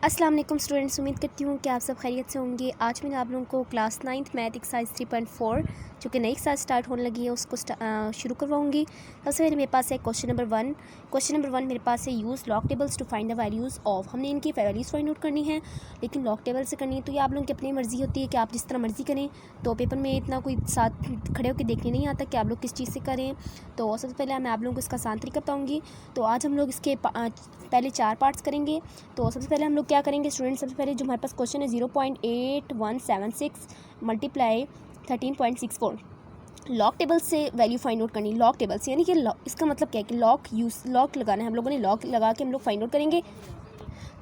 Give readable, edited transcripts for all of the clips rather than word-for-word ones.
अस्सलाम वालेकुम स्टूडेंट्स, उम्मीद करती हूँ कि आप सब खैरियत से होंगे। आज मैंने आप लोगों को क्लास 9th मैथ एक्सरसाइज 3.4 जो कि नई एक्सरसाइज स्टार्ट होने लगी है उसको शुरू करवाऊँगी। सबसे पहले मेरे पास है क्वेश्चन नंबर वन मेरे पास है use log tables two find the values of. हमने इनकी वैल्यूज़ फाइंड आउट करनी है, लेकिन लॉग टेबल से करनी है तो ये आप लोगों की अपनी मर्ज़ी होती है कि आप जिस तरह मर्ज़ी करें। तो पेपर में इतना कोई साथ खड़े होकर देखने नहीं आता कि आप लोग किस चीज़ से करें। तो सबसे पहले मैं आप लोगों को इसका आसान तरीका बताऊँगी। तो आज हम लोग इसके पहले 4 पार्ट्स करेंगे। तो सबसे पहले हम लोग क्या करेंगे स्टूडेंट, सबसे पहले जो हमारे पास क्वेश्चन है 0.8176 मल्टीप्लाई 13.64 लॉग टेबल से वैल्यू फाइंड आउट करनी। लॉग टेबल से यानी कि इसका मतलब क्या है कि लॉक लगाना है। हम लोगों ने लॉक लगा के हम लोग फाइंड आउट करेंगे।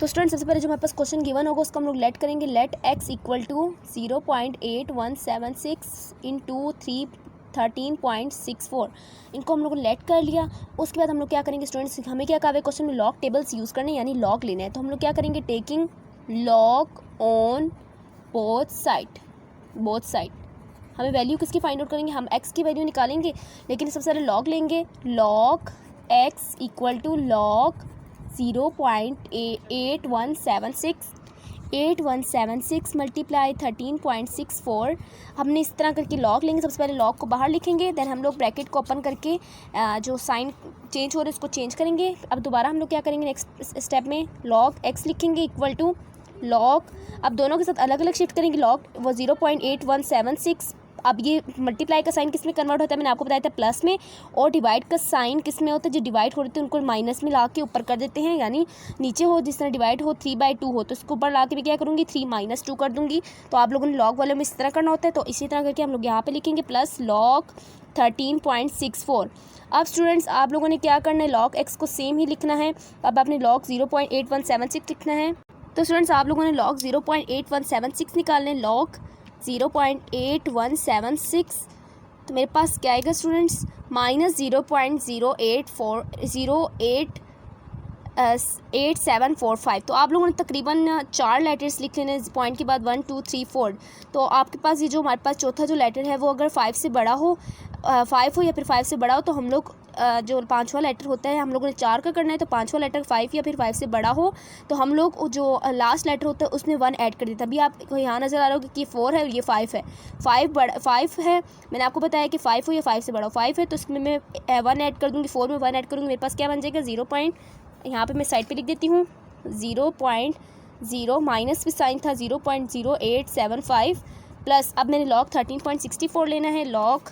तो स्टूडेंट सबसे पहले जो हमारे पास क्वेश्चन गिवन होगा उसको हम लोग लेट करेंगे। Let x equal to 0.8176 into 13.64 इनको हम लोगों ने लेट कर लिया। उसके बाद हम लोग क्या करेंगे स्टूडेंट्स, हमें क्या कहा है क्वेश्चन में लॉग टेबल्स यूज़ करने यानी लॉग लेना है। तो हम लोग क्या करेंगे, taking log on both side हमें वैल्यू किसकी फाइंड आउट करेंगे, हम x की वैल्यू निकालेंगे, लेकिन सबसे पहले लॉग लेंगे। Log x equal to log 0.8176 multiply 13.64 हमने इस तरह करके लॉग लेंगे। सबसे पहले लॉग को बाहर लिखेंगे, देन हम लोग ब्रैकेट को ओपन करके जो साइन चेंज हो रहा है उसको चेंज करेंगे। अब दोबारा हम लोग क्या करेंगे, नेक्स्ट स्टेप में लॉग x लिखेंगे इक्वल टू लॉग, अब दोनों के साथ अलग अलग शिफ्ट करेंगे। लॉग वो 0.8176, अब ये मल्टीप्लाई का साइन किस में कन्वर्ट होता है, मैंने आपको बताया था प्लस में, और डिवाइड का साइन किस में होता है, जो डिवाइड हो रहे थे उनको माइनस में ला के ऊपर कर देते हैं, यानी नीचे हो जिस तरह डिवाइड हो 3/2 हो तो इसको ऊपर ला के भी क्या करूँगी 3 - 2 कर दूँगी। तो आप लोगों ने लॉग वाले में इस तरह करना होता है। तो इसी तरह करके हम लोग यहाँ पर लिखेंगे प्लस लॉग 13.64। अब स्टूडेंट्स आप लोगों ने क्या करना है, लॉग एक्स को सेम ही लिखना है। अब आपने लॉग 0.8176 लिखना है। तो स्टूडेंट्स आप लोगों ने लॉग 0.8176 निकालने, लॉग 0.8176 तो मेरे पास क्या आएगा स्टूडेंट्स, माइनस 0.084745। तो आप लोगों ने तकरीबन 4 लेटर्स लिख लेने पॉइंट के बाद 1 2 3 4। तो आपके पास ये जो हमारे पास चौथा जो लेटर है वो अगर 5 से बड़ा हो 5 हो या फिर 5 से बड़ा हो तो हम लोग जो 5वां लेटर होता है हम लोगों ने 4 का करना है। तो 5वां लेटर 5 या फिर 5 से बड़ा हो तो हम लोग जो लास्ट लेटर होता है उसमें 1 ऐड कर देते हैं। अभी आपको यहाँ नज़र आ रहा होगा कि 4 है और ये 5 है। 5 है, मैंने आपको बताया कि 5 हो या 5 से बड़ा हो। 5 है तो इसमें मैं 1 ऐड कर दूँगी, 4 में 1 ऐड करूँगी, मेरे पास क्या बन जाएगा 0. यहाँ पे मैं साइड पे लिख देती हूँ 0.0 माइनस भी साइन था 0.0875 प्लस, अब मैंने लॉग 13.64 लेना है। लॉग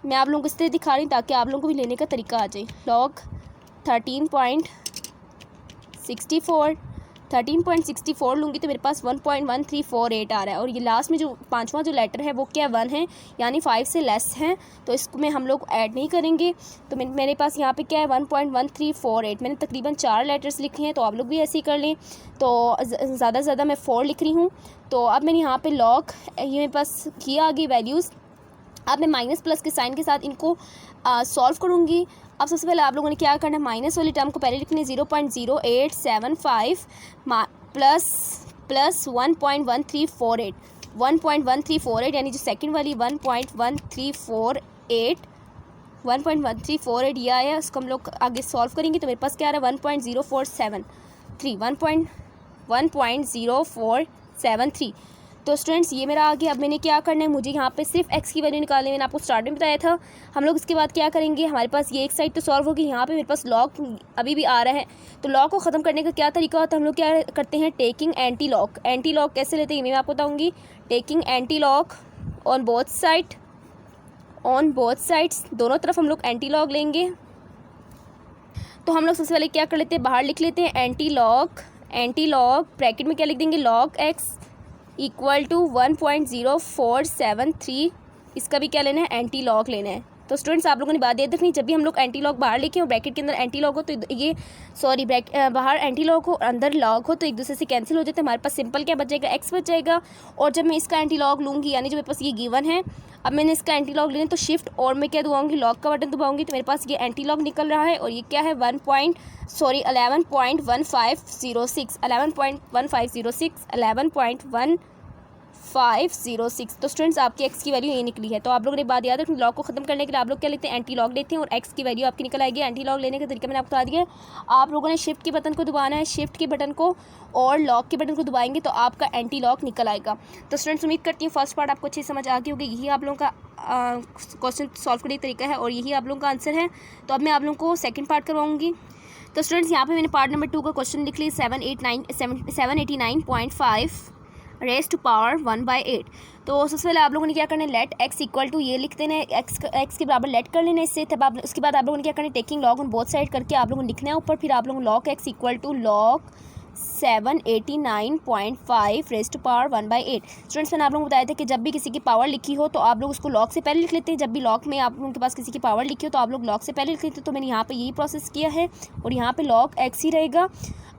मैं आप लोगों को इस तरह दिखा रही हूँ ताकि आप लोगों को भी लेने का तरीका आ जाए। लॉग 13.64 लूँगी तो मेरे पास 1.1348 आ रहा है, और ये लास्ट में जो 5वां जो लेटर है वो क्या 1 है यानी 5 से लेस है, तो इसको में हम लोग ऐड नहीं करेंगे। तो मेरे पास यहाँ पे क्या है 1.1348। मैंने तकरीबन 4 लेटर्स लिखे हैं, तो आप लोग भी ऐसे ही कर लें। तो ज़्यादा से ज़्यादा मैं 4 लिख रही हूँ। तो अब मैंने यहाँ पर लॉग ये मेरे पास किया आगे वैल्यूज़। अब मैं माइनस प्लस के साइन के साथ इनको सॉल्व करूँगी। अब सबसे पहले आप लोगों ने क्या करना है, माइनस वाली टर्म को पहले लिखनी 0.0875 प्लस 1.1348 यानी जो सेकंड वाली 1.1348 ये आया, उसको हम लोग आगे सॉल्व करेंगे। तो मेरे पास क्या आ रहा है 1.0473। तो स्टूडेंट्स ये मेरा आ गया। अब मैंने क्या करना है, मुझे यहाँ पे सिर्फ x की वैल्यू निकालनी है। मैंने आपको स्टार्ट में बताया था। हम लोग इसके बाद क्या करेंगे, हमारे पास ये एक साइड तो सॉल्व होगी, यहाँ पे मेरे पास लॉग अभी भी आ रहा है। तो लॉग को ख़त्म करने का क्या तरीका होता है, हम लोग क्या करते हैं, टेकिंग एंटी लॉग कैसे लेते हैं मैं आपको बताऊँगी। Taking anti log on both sides दोनों तरफ हम लोग एंटी लॉग लेंगे। तो हम लोग सबसे पहले क्या कर लेते हैं, बाहर लिख लेते हैं एंटी लॉग ब्रैकेट में क्या लिख देंगे, लॉग एक्स इक्वल टू 1.0473। इसका भी क्या लेना है, एंटी लॉग लेना है। तो स्टूडेंट्स आप लोगों ने बात याद रखनी, जब भी हम लोग एंटी लॉग बाहर लिखें और ब्रैकेट के अंदर एंटी लॉग हो तो ये बाहर एंटी लॉग हो अंदर लॉग हो तो एक दूसरे से कैंसिल हो जाते हैं। हमारे पास सिंपल क्या बचेगा, एक्स बच जाएगा। और जब मैं इसका एंटी लॉग लूँगी यानी जो मेरे पास ये गिवन है, अब मैंने इसका एंटी लॉग लेना तो शिफ्ट और मैं क्या दबाऊँगी, लॉग का बटन दबाऊँगी, तो मेरे पास ये एंटी लॉग निकल रहा है। और ये क्या है 11.1506 506। तो स्टूडेंट्स आपकी एक्स की वैल्यू ये निकली है। तो आप लोगों ने बात याद रखनी, लॉग को खत्म करने के लिए आप लोग क्या लेते हैं, एंटी लॉग लेते हैं और एक्स की वैल्यू आपकी निकल आएगी। एंटी लॉग लेने का तरीका मैंने आपको बता दिया। आप लोगों ने शिफ्ट के बटन को दबाना है, शिफ्ट के बटन को और लॉग के बटन को दबाएंगे तो आपका एंटी लॉग निकल आएगा। तो स्टूडेंट्स उम्मीद करती हूँ फर्स्ट पार्ट आपको अच्छी समझ आ गई होगी। यही आप लोगों का क्वेश्चन सॉल्व करने का तरीका है और यही आप लोगों का आंसर है। तो अब मैं आप लोगों को सेकेंड पार्ट करवाऊँगी। तो स्टूडेंट्स यहाँ पे मैंने पार्ट नंबर 2 का क्वेश्चन लिख लिया 789.5 रेज़ टू पावर 1/8। तो सबसे पहले आप लोगों ने क्या करना है, लेट एक्स इक्वल टू ये लिख देना है, एक्स के बराबर लेट कर लेना है इससे। तब आप उसके बाद आप लोगों ने क्या करना है, taking log on both side करके आप लोगों ने लिखना है ऊपर। फिर आप लोगों log x equal to log 789.5 raise to power 1/8। Students मैंने आप लोगों को बताया था कि जब भी किसी की पावर लिखी हो तो आप लोग उसको लॉग से पहले लिख लेते हैं। जब भी लॉग में आप लोगों के पास किसी की पावर लिखी हो तो आप लोग लॉग से पहले लिख लेते हैं। तो मैंने यहाँ पे यही प्रोसेस किया है और यहाँ पे लॉग एक्स ही रहेगा।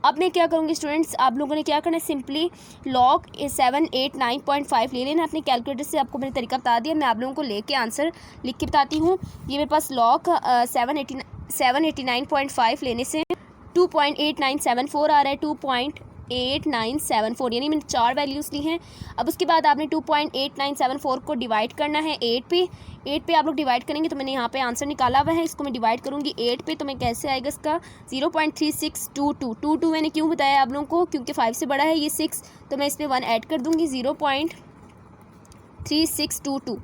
अब मैं क्या करूँगी स्टूडेंट्स, आप लोगों ने क्या करना है, सिंपली लॉग 789.5 ले लेना अपने कैलकुलेटर से। आपको मैंने तरीका बता दिया, मैं आप लोगों को लेके आंसर लिख के बताती हूँ। ये मेरे पास लॉग 789.5 लेने से 2.8974 आ रहा है, 2.8974, यानी मैंने 4 वैल्यूज़ ली हैं। अब उसके बाद आपने 2.8974 को डिवाइड करना है 8 पे। 8 पे आप लोग डिवाइड करेंगे तो मैंने यहाँ पे आंसर निकाला हुआ है, इसको मैं डिवाइड करूँगी 8 पे तो मैं कैसे आएगा इसका 0.3622 मैंने क्यों बताया आप लोगों को, क्योंकि 5 से बड़ा है ये 6, तो मैं इसमें 1 ऐड कर दूँगी 0.3622।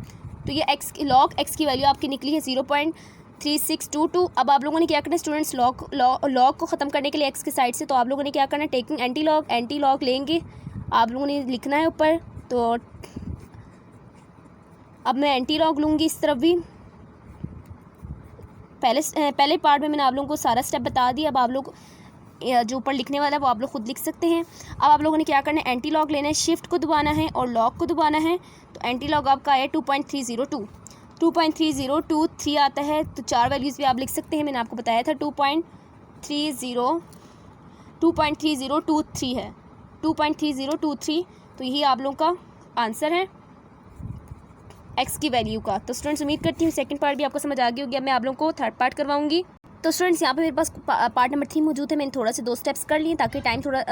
तो ये एक्स लॉग एक्स की वैल्यू आपकी निकली है 0.3622। अब आप लोगों ने क्या करना है स्टूडेंट्स, लॉग को ख़त्म करने के लिए एक्स की साइड से तो आप लोगों ने क्या करना है, टेकिंग एंटी लॉग लेंगे आप लोगों ने लिखना है ऊपर। तो अब मैं एंटी लॉग लूँगी इस तरफ भी। पहले पार्ट में मैंने आप लोगों को सारा स्टेप बता दिया। अब आप लोग जो ऊपर लिखने वाला है वो आप लोग खुद लिख सकते हैं। अब आप लोगों ने क्या करना है, एंटी लॉग लेना है, शिफ्ट को दबाना है और लॉग को दबाना है। तो एंटी लॉग आपका आया 2.3023 आता है। तो 4 वैल्यूज़ भी आप लिख सकते हैं, मैंने आपको बताया था 2.3023 है, 2.3023। तो यही आप लोगों का आंसर है एक्स की वैल्यू का। तो स्टूडेंट्स उम्मीद करती हूँ सेकंड पार्ट भी आपको समझ आ गई होगी। अब मैं आप लोगों को थर्ड पार्ट करवाऊंगी। तो स्टूडेंट्स यहाँ पे मेरे पास पार्ट नंबर 3 मौजूद है। मैंने थोड़ा से 2 स्टेप्स कर लिए ताकि टाइम थोड़ा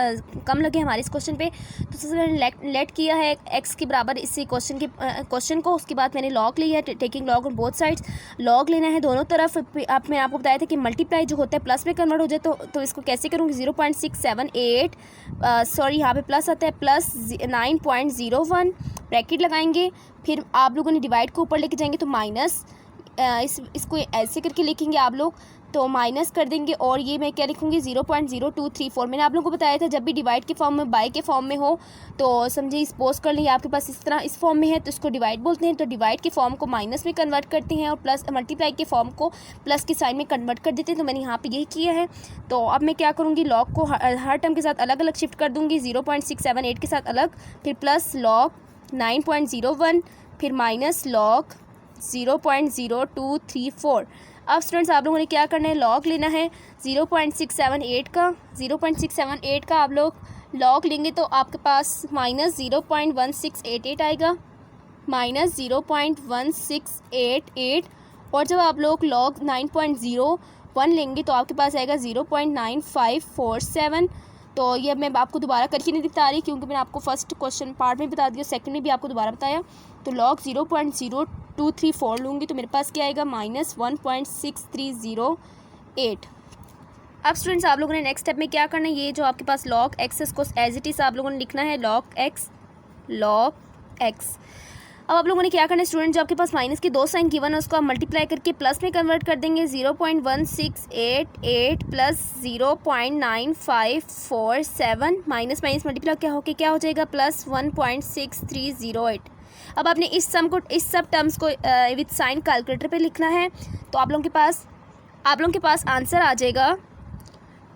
कम लगे हमारे इस क्वेश्चन पे। तो सबसे पहले लेट किया है एक्स के बराबर इसी क्वेश्चन को। उसके बाद मैंने लॉग लिया है, taking log on both sides. Log लेना है दोनों तरफ। मैंने आपको बताया था कि मल्टीप्लाई जो होता है प्लस में कन्वर्ट हो जाए तो इसको कैसे करूँगी, 0.678 सॉरी यहाँ पे प्लस आता है, प्लस 9.01 ब्रैकेट लगाएंगे। फिर आप लोगों ने डिवाइड को ऊपर लेके जाएंगे तो माइनस, इसको ऐसे करके लिखेंगे आप लोग, तो माइनस कर देंगे। और ये मैं क्या लिखूँगी 0.0234। मैंने आप लोगों को बताया था जब भी डिवाइड के फॉर्म में बाय के फॉर्म में हो तो समझिए सपोज कर लीजिए आपके पास इस तरह इस फॉर्म में है तो इसको डिवाइड बोलते हैं। तो डिवाइड के फॉर्म को माइनस में कन्वर्ट करते हैं और प्लस मल्टीप्लाई के फॉर्म को प्लस के साइन में कन्वर्ट कर देते हैं। तो मैंने यहाँ पे यही किया है। तो अब मैं क्या करूँगी, लॉग को हर टर्म के साथ अलग अलग शिफ्ट कर दूँगी, 0.678 के साथ अलग, फिर प्लस लॉग 9.01, फिर माइनस लॉग 0.0234। अब स्टूडेंट्स आप लोगों ने क्या करना है, लॉग लेना है 0.678 का आप लोग लॉग लेंगे तो आपके पास माइनस 0.1688 आएगा, माइनस 0.1688। और जब आप लोग लॉग 9.01 लेंगे तो आपके पास आएगा 0.9547। तो ये मैं आपको दोबारा करके नहीं बता रही क्योंकि मैंने आपको फर्स्ट क्वेश्चन पार्ट में बता दिया, सेकंड में भी आपको दोबारा बताया। तो लॉग 0.0234 लूँगी तो मेरे पास क्या आएगा, माइनस 1.6308। अब स्टूडेंट्स आप लोगों ने नेक्स्ट स्टेप में क्या करना है, ये जो आपके पास लॉग एक्स है इसको एज इट इज़ आप लोगों ने लिखना है लॉग एक्स। अब आप लोगों ने क्या करना है स्टूडेंट, जो आपके पास माइनस के 2 साइन गिवन है उसको आप मल्टीप्लाई करके प्लस में कन्वर्ट कर देंगे, 0.1688 प्लस 0.9547 माइनस माइनस मल्टीप्लाई क्या हो जाएगा, प्लस 1.6308। अब आपने इस सब टर्म्स को विद साइन कैलकुलेटर पे लिखना है। तो आप लोगों के पास आंसर आ जाएगा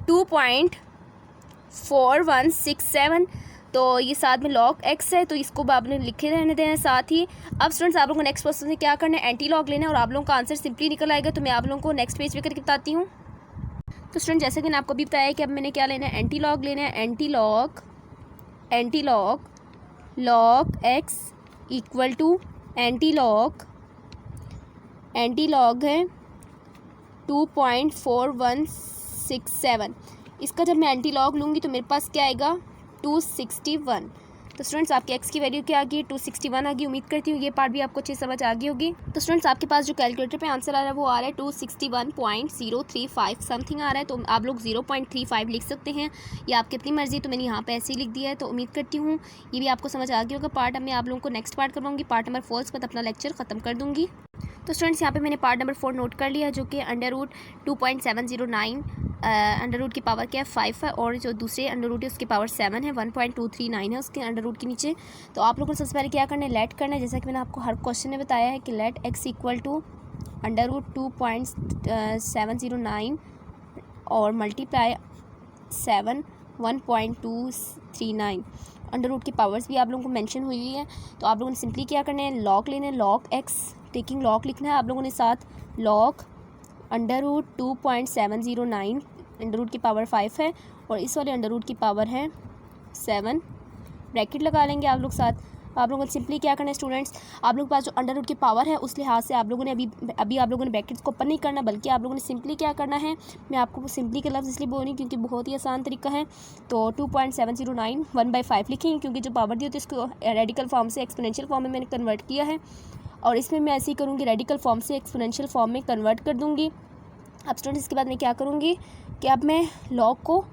2.4167। तो ये साथ में लॉग एक्स है तो इसको आपने लिखे रहने देना है साथ ही। अब स्टूडेंट्स आप लोगों को नेक्स्ट प्रोसेस में क्या करना है, एंटी लॉग लेना है और आप लोगों का आंसर सिंपली निकल आएगा। तो मैं आप लोगों को नेक्स्ट पेज पे करके बताती हूँ। तो स्टूडेंट जैसे कि मैंने आपको भी बताया कि अब मैंने क्या लेना है, एंटी लॉग लेना है। Anti log log x equal to anti log है 2.4167। इसका जब मैं एंटी लॉग लूँगी तो मेरे पास क्या आएगा 261। तो स्टूडेंट्स आपके एक्स की वैल्यू क्या आ गई, 261 आ गई। उम्मीद करती हूँ ये पार्ट भी आपको अच्छी समझ आ गई होगी। तो स्टूडेंट्स आपके पास जो कैलकुलेटर पे आंसर आ रहा है वो आ रहा है 261.035 समथिंग आ रहा है। तो आप लोग 0.35 लिख सकते हैं, या आपकी अपनी मर्जी। तो मैंने यहाँ पे ऐसे ही लिख दिया है। तो उम्मीद करती हूँ ये भी आपको समझ आ गया होगा पार्ट। अब मैं आप लोगों को नेक्स्ट पार्ट करवाऊँगी, पार्ट नंबर 4 के बाद अपना लेक्चर ख़त्म कर दूँगी। तो स्टूडेंट्स यहाँ पे मैंने पार्ट नंबर 4 नोट कर लिया, जो कि अंडर रूट 2.709 अंडर रूट की पावर क्या है 5 है, और जो दूसरे अंडर रूट है उसकी पावर 7 है, 1.239 है उसके अंडर रूट के नीचे। तो आप लोगों को सबसे पहले क्या करना है, लेट करना है। जैसा कि मैंने आपको हर क्वेश्चन में बताया है कि let x equal to under root 2.709 और मल्टीप्लाई 7 1.239। अंडर रूट की पावर्स भी आप लोगों को मेंशन हुई है। तो आप लोगों ने सिंपली क्या करना है, लॉग लेना है, लॉग एक्स टेकिंग लॉग लिखना है आप लोगों ने, साथ log under root 2.709 under root की पावर 5 है, और इस वाले अंडर रूट की पावर है 7, ब्रैकेट लगा लेंगे आप लोग साथ। आप लोगों ने सिंपली क्या करना है स्टूडेंट्स, आप लोगों के पास जो अंडर रूट की पावर है उस लिहाज से आप लोगों ने अभी आप लोगों ने ब्रैकेट्स को ओपन नहीं करना, बल्कि आप लोगों ने सिंपली क्या करना है, मैं आपको सिंपली का लफ्ज़ इसलिए बोल रही हूँ क्योंकि बहुत ही आसान तरीका है। तो 2.709 1/5 लिखेंगे, क्योंकि जो पावर दी होती है इसको रेडिकल फॉर्म से एक्सपोनेंशियल फॉर्म में मैंने कन्वर्ट किया है, और इसमें मैं ऐसे ही करूँगी, रेडिकल फॉर्म से एक्सपोनेंशियल फॉर्म में कन्वर्ट कर दूँगी। अब स्टूडेंट्स इसके बाद मैं क्या करूँगी कि अब मैं लॉग को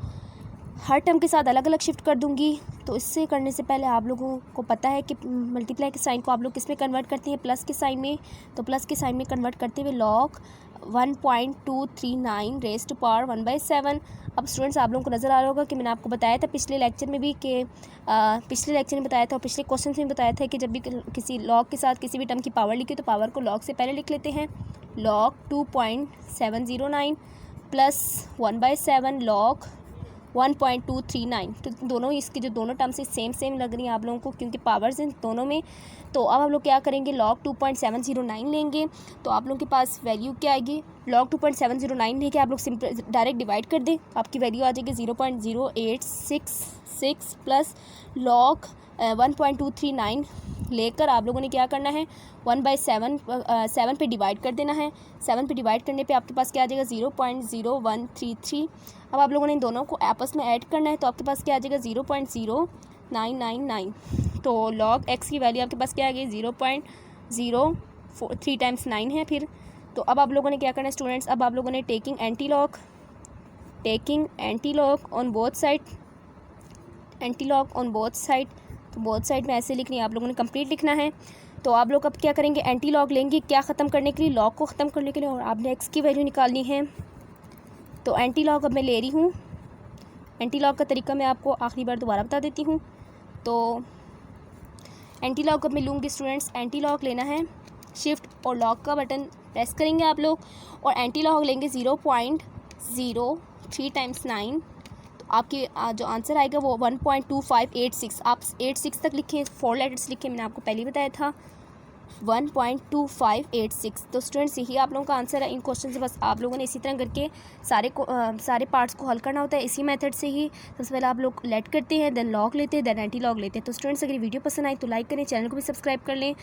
हर टर्म के साथ अलग अलग शिफ्ट कर दूँगी। तो इससे करने से पहले आप लोगों को पता है कि मल्टीप्लाई के साइन को आप लोग किस में कन्वर्ट करते हैं, प्लस के साइन में। तो प्लस के साइन में कन्वर्ट करते हुए लॉग 1.239 रेज़ टू पावर 1/7। अब स्टूडेंट्स आप लोगों को नज़र आ रहा होगा कि मैंने आपको बताया था पिछले लेक्चर में भी कि पिछले लेक्चर में बताया था और पिछले क्वेश्चन में बताया था कि जब भी किसी लॉग के साथ किसी भी टर्म की पावर लिखी तो पावर को लॉग से पहले लिख लेते हैं। Log 2.709 plus 1/7 log 1.239। तो दोनों इसकी जो दोनों टर्म्स से सेम लग रही हैं आप लोगों को, क्योंकि पावर्स हैं दोनों में। तो अब हम लोग क्या करेंगे, लॉग 2.709 लेंगे। तो आप लोगों के पास वैल्यू क्या आएगी, लॉग 2.709 लेके आप लोग सिंपल डायरेक्ट डिवाइड कर दें, आपकी वैल्यू आ जाएगी 0.0866 प्लस लॉग 1.239 लेकर आप लोगों ने क्या करना है, 1/7 7 पे डिवाइड कर देना है। 7 पे डिवाइड करने पे आपके पास क्या आ जाएगा 0.0133। अब आप लोगों ने इन दोनों को आपस में ऐड करना है, तो आपके पास क्या आ जाएगा 0.0999। तो लॉग एक्स की वैल्यू आपके पास क्या आ गई 0.03 टाइम्स 9 है फिर। तो अब आप लोगों ने क्या करना है स्टूडेंट्स, अब आप लोगों ने taking anti log on both side, anti log on both side. तो बोथ साइड में ऐसे लिखनी है, आप लोगों ने कंप्लीट लिखना है। तो आप लोग अब क्या करेंगे, एंटी लॉग लेंगे, क्या ख़त्म करने के लिए, लॉग को ख़त्म करने के लिए, और आपने एक्स की वैल्यू निकालनी है। तो एंटी लॉग अब मैं ले रही हूँ। एंटी लॉग का तरीका मैं आपको आखिरी बार दोबारा बता देती हूँ। तो एंटी लॉग अब मैं लूँगी स्टूडेंट्स, एंटी लॉग लेना है, शिफ्ट और लॉग का बटन प्रेस करेंगे आप लोग, और एंटी लॉग लेंगे 0.03 टाइम्स 9। तो आपकी जो आंसर आएगा वो 1.2586। आप 86 तक लिखें, 4 लेटर्स लिखें, मैंने आपको पहले ही बताया था 1.2586। तो स्टूडेंट्स यही आप लोगों का आंसर है इन क्वेश्चन से। बस आप लोगों ने इसी तरह करके सारे पार्ट्स को हल करना होता है इसी मेथड से ही। सबसे पहले आप लोग लेट करते हैं, देन लॉग लेते हैं, देन एंटी लॉग लेते हैं। तो स्टूडेंट्स अगर वीडियो पसंद आई तो लाइक करें, चैनल को भी सब्सक्राइब कर लें।